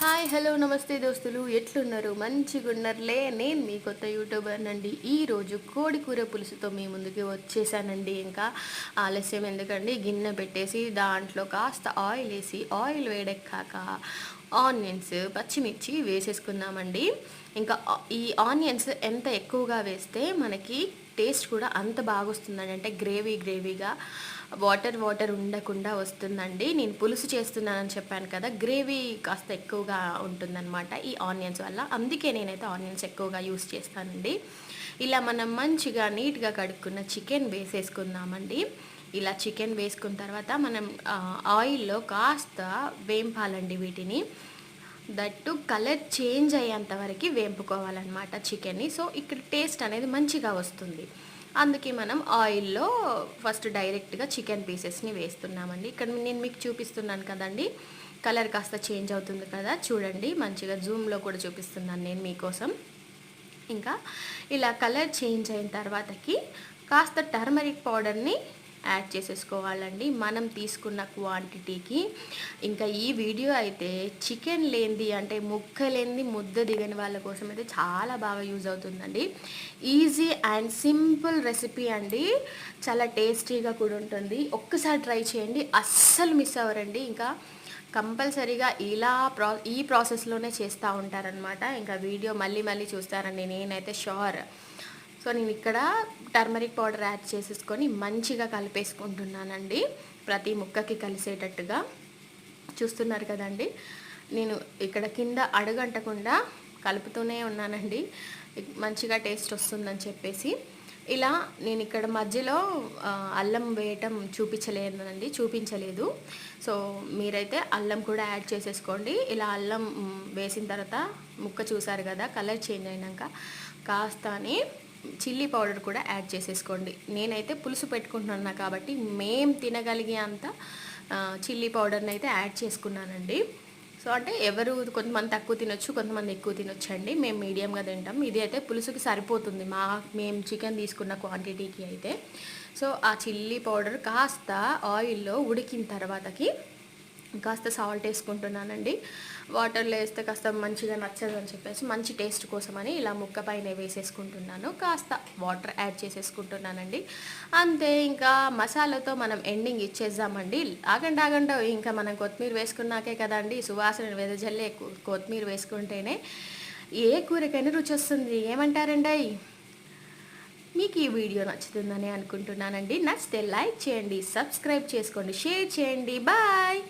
Hi hello నమస్తే దోస్తులు, ఎట్లున్నారు? మంచిగున్నర్లే. నేను మీ కొత్త యూట్యూబర్ నండి. ఈరోజు కోడి కూర పులుసుతో మీ ముందుకి వచ్చేసానండి. ఇంకా ఆలస్యం ఎందుకండి, గిన్నె పెట్టేసి దాంట్లో కాస్త ఆయిల్ వేసి ఆయిల్ వేడెక్కాక ఆనియన్స్ పచ్చిమిర్చి వేసేసుకుందామండి. ఇంకా ఈ ఆనియన్స్ ఎంత ఎక్కువగా వేస్తే మనకి టేస్ట్ కూడా అంత బాగా వస్తుందండి. అంటే గ్రేవీగా వాటర్ వాటర్ ఉండకుండా వస్తుందండి. నేను పులుసు చేస్తున్నానని చెప్పాను కదా, గ్రేవీ కాస్త ఎక్కువగా ఉంటుందన్నమాట ఈ ఆనియన్స్ వల్ల. అందుకే నేనైతే ఆనియన్స్ ఎక్కువగా యూస్ చేస్తానండి. ఇలా మనం మంచిగా నీట్గా కడుక్కున్న చికెన్ వేసేసుకుందామండి. ఇలా చికెన్ వేసుకున్న తర్వాత మనం ఆయిల్లో కాస్త వేంపాలండి వీటిని. దట్టు కలర్ చేంజ్ అయ్యేంత వరకు వేంపుకోవాలన్నమాట చికెన్ని. సో ఇక్కడ టేస్ట్ అనేది మంచిగా వస్తుంది. అందుకే మనం ఆయిల్లో ఫస్ట్ డైరెక్ట్గా చికెన్ పీసెస్ని వేస్తున్నామండి. ఇక్కడ నేను మీకు చూపిస్తున్నాను కదండి, కలర్ కాస్త చేంజ్ అవుతుంది కదా, చూడండి. మంచిగా జూమ్లో కూడా చూపిస్తున్నాను నేను మీకోసం. ఇంకా ఇలా కలర్ చేంజ్ అయిన తర్వాతకి కాస్త టర్మరిక్ పౌడర్ని యాడ్ చేసేసుకోవాలండి మనం తీసుకున్న క్వాంటిటీకి. ఇంకా ఈ వీడియో అయితే చికెన్ లేనిది, అంటే ముక్క లేనిది ముద్ద దిగని వాళ్ళ కోసం అయితే చాలా బాగా యూజ్ అవుతుందండి. ఈజీ అండ్ సింపుల్ రెసిపీ అండి. చాలా టేస్టీగా కూడా ఉంటుంది. ఒక్కసారి ట్రై చేయండి, అస్సలు మిస్ అవ్వరండి. ఇంకా కంపల్సరీగా ఈ ప్రాసెస్లోనే చేస్తూ ఉంటారనమాట. ఇంకా వీడియో మళ్ళీ చూస్తారండి, నేనైతే షూర్. సో నేను ఇక్కడ టర్మరిక్ పౌడర్ యాడ్ చేసేసుకొని మంచిగా కలిపేసుకుంటున్నానండి, ప్రతి ముక్కకి కలిసేటట్టుగా. చూస్తున్నారు కదండి, నేను ఇక్కడ కింద అడుగంటకుండా కలుపుతూనే ఉన్నానండి, మంచిగా టేస్ట్ వస్తుందని చెప్పేసి. ఇలా నేను ఇక్కడ మధ్యలో అల్లం వేయటం చూపించలేదు. సో మీరైతే అల్లం కూడా యాడ్ చేసేసుకోండి. ఇలా అల్లం వేసిన తర్వాత ముక్క చూసారు కదా, కలర్ చేంజ్ అయినాక కాస్తని చిల్లీ పౌడర్ కూడా యాడ్ చేసేసుకోండి. నేనైతే పులుసు పెట్టుకుంటున్నా కాబట్టి మేము తినగలిగే అంత చిల్లీ పౌడర్ని అయితే యాడ్ చేసుకున్నానండి. సో అంటే కొంతమంది తక్కువ తినొచ్చు, కొంతమంది ఎక్కువ తినొచ్చు అండి. మేము మీడియంగా తింటాం. ఇది అయితే పులుసుకి సరిపోతుంది మేము చికెన్ తీసుకున్న క్వాంటిటీకి అయితే. సో ఆ చిల్లీ పౌడర్ కాస్త ఆయిల్లో ఉడికిన తర్వాతకి కాస్త సాల్ట్ వేసుకుంటున్నానండి. వాటర్లో వేస్తే కాస్త మంచిగా నచ్చదు అని చెప్పేసి మంచి టేస్ట్ కోసమని ఇలా ముక్క పైన వేసేసుకుంటున్నాను. కాస్త వాటర్ యాడ్ చేసేసుకుంటున్నానండి. అంతే, ఇంకా మసాలాతో మనం ఎండింగ్ ఇచ్చేద్దామండి. ఆగండి, ఇంకా మనం కొత్తిమీర వేసుకున్నాకే కదండి సువాసన వెదజల్లే. కొత్తిమీర వేసుకుంటేనే ఏ కూరకైనా రుచి వస్తుంది. ఏమంటారండి? మీకు ఈ వీడియో నచ్చుతుందని అనుకుంటున్నానండి. నచ్చితే లైక్ చేయండి, సబ్స్క్రైబ్ చేసుకోండి, షేర్ చేయండి. బాయ్.